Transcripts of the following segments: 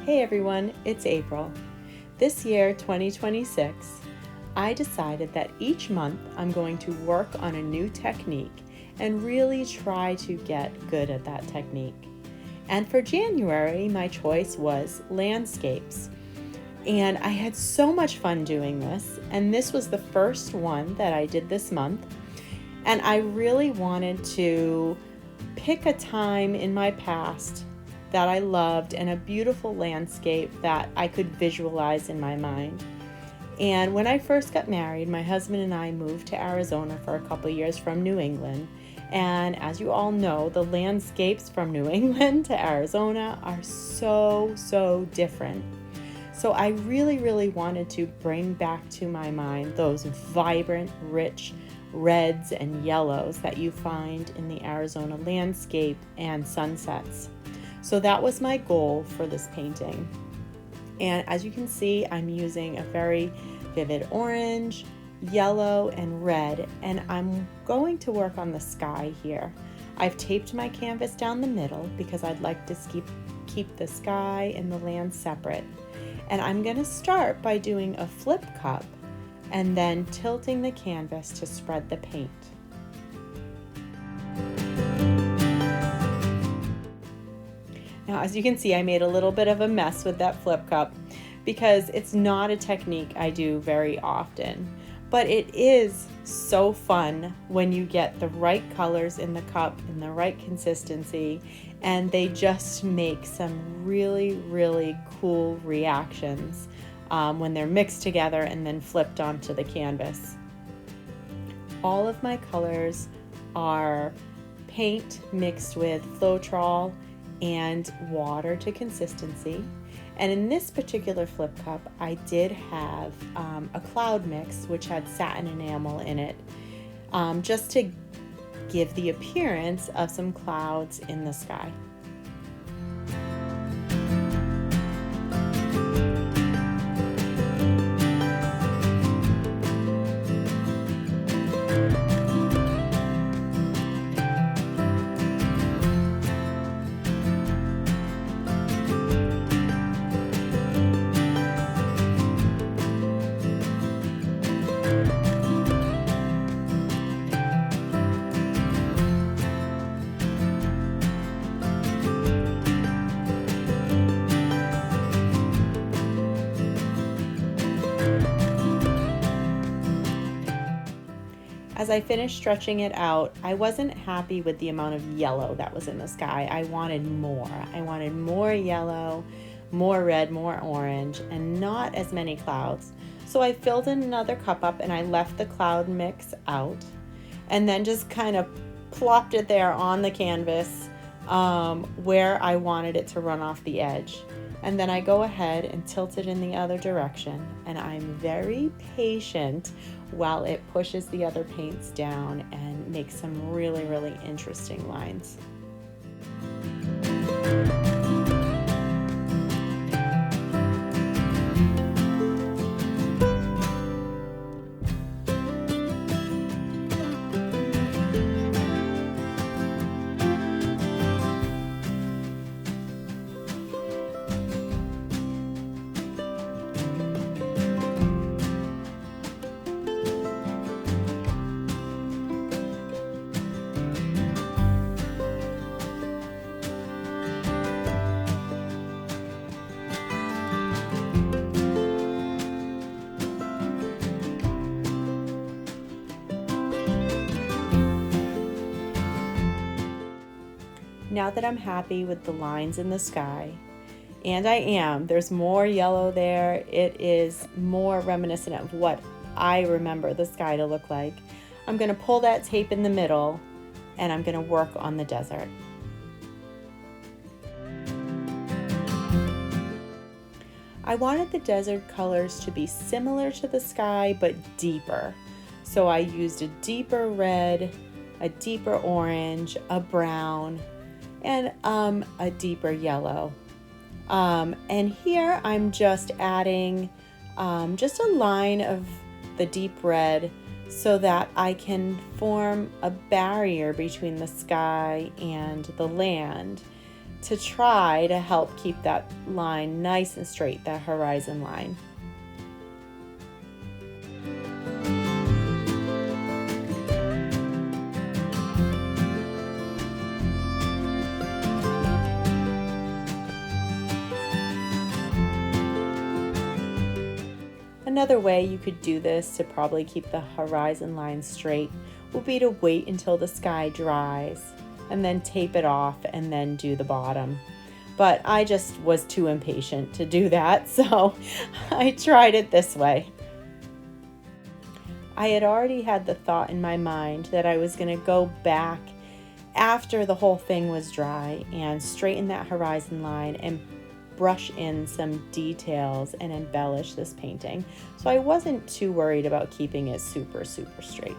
Hey everyone, it's April. This year, 2026, I decided that each month I'm going to work on a new technique and really try to get good at that technique. And for January, my choice was landscapes. And I had so much fun doing this, and this was the first one that I did this month. And I really wanted to pick a time in my past that I loved and a beautiful landscape that I could visualize in my mind. And when I first got married, my husband and I moved to Arizona for a couple years from New England. And as you all know, the landscapes from New England to Arizona are so different. So I really wanted to bring back to my mind those vibrant, rich reds and yellows that you find in the Arizona landscape and sunsets. So that was my goal for this painting. And as you can see, I'm using a very vivid orange, yellow, and red, and I'm going to work on the sky here. I've taped my canvas down the middle because I'd like to keep the sky and the land separate. And I'm going to start by doing a flip cup and then tilting the canvas to spread the paint. Now, as you can see, I made a little bit of a mess with that flip cup because it's not a technique I do very often, but it is so fun when you get the right colors in the cup in the right consistency, and they just make some really cool reactions when they're mixed together and then flipped onto the canvas. All of my colors are paint mixed with Floetrol and water to consistency. And in this particular flip cup, I did have a cloud mix which had satin enamel in it, just to give the appearance of some clouds in the sky. As I finished stretching it out, I wasn't happy with the amount of yellow that was in the sky. I wanted more. I wanted more yellow, more red, more orange, and not as many clouds. So I filled in another cup up and I left the cloud mix out and then just kind of plopped it there on the canvas where I wanted it to run off the edge. And then I go ahead and tilt it in the other direction, and I'm very patient while it pushes the other paints down and makes some really interesting lines. Now that I'm happy with the lines in the sky, and I am, there's more yellow there. It is more reminiscent of what I remember the sky to look like. I'm going to pull that tape in the middle and I'm going to work on the desert. I wanted the desert colors to be similar to the sky but deeper. So I used a deeper red, a deeper orange, a brown, and a deeper yellow. And here I'm just adding just a line of the deep red so that I can form a barrier between the sky and the land to try to help keep that line nice and straight, that horizon line. Another way you could do this to probably keep the horizon line straight would be to wait until the sky dries and then tape it off and then do the bottom. But I just was too impatient to do that, so I tried it this way. I had already had the thought in my mind that I was going to go back after the whole thing was dry and straighten that horizon line and brush in some details and embellish this painting. So I wasn't too worried about keeping it super straight.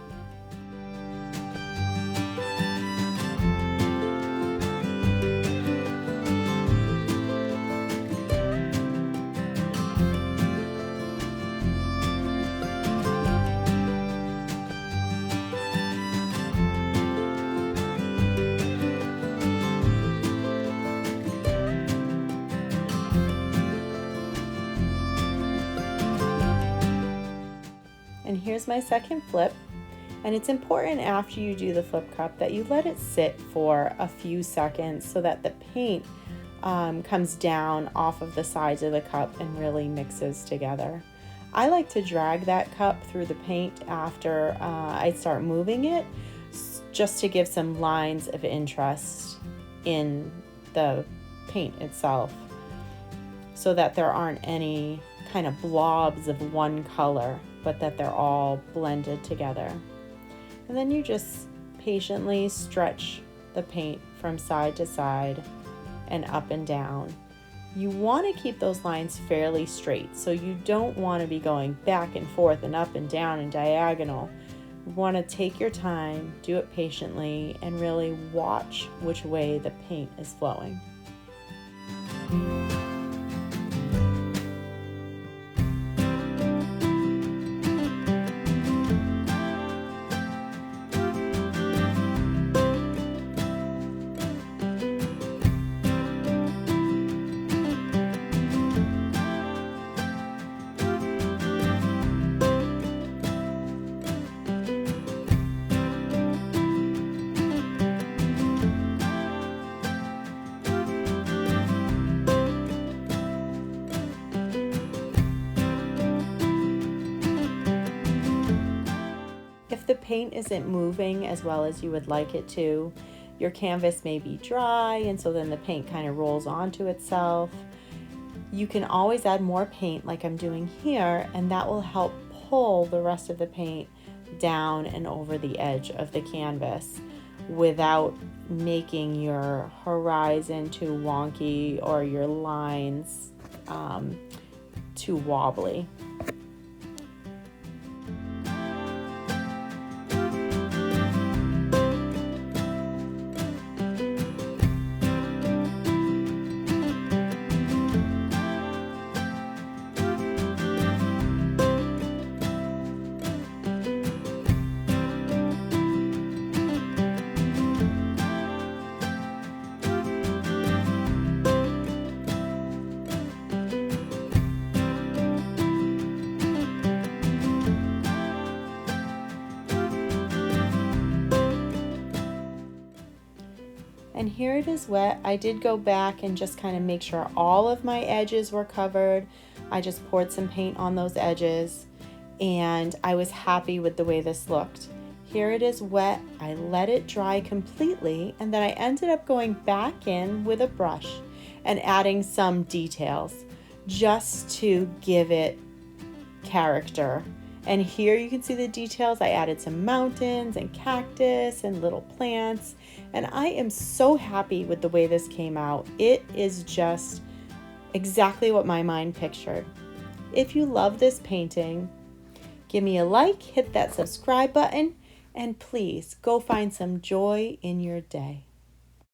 And here's my second flip. And it's important after you do the flip cup that you let it sit for a few seconds so that the paint comes down off of the sides of the cup and really mixes together. I like to drag that cup through the paint after I start moving it, just to give some lines of interest in the paint itself, so that there aren't any kind of blobs of one color, but that they're all blended together. And then you just patiently stretch the paint from side to side and up and down. You want to keep those lines fairly straight, so you don't want to be going back and forth and up and down and diagonal. You want to take your time, do it patiently, and really watch which way the paint is flowing. If the paint isn't moving as well as you would like it to, your canvas may be dry, and so then the paint kind of rolls onto itself. You can always add more paint like I'm doing here, and that will help pull the rest of the paint down and over the edge of the canvas without making your horizon too wonky or your lines too wobbly. And here it is wet. I did go back and just kind of make sure all of my edges were covered. I just poured some paint on those edges, and I was happy with the way this looked. Here it is wet. I let it dry completely, and then I ended up going back in with a brush and adding some details just to give it character. And here you can see the details. I added some mountains and cactus and little plants, and I am so happy with the way this came out. It is just exactly what my mind pictured. If you love this painting, give me a like, hit that subscribe button, and please go find some joy in your day.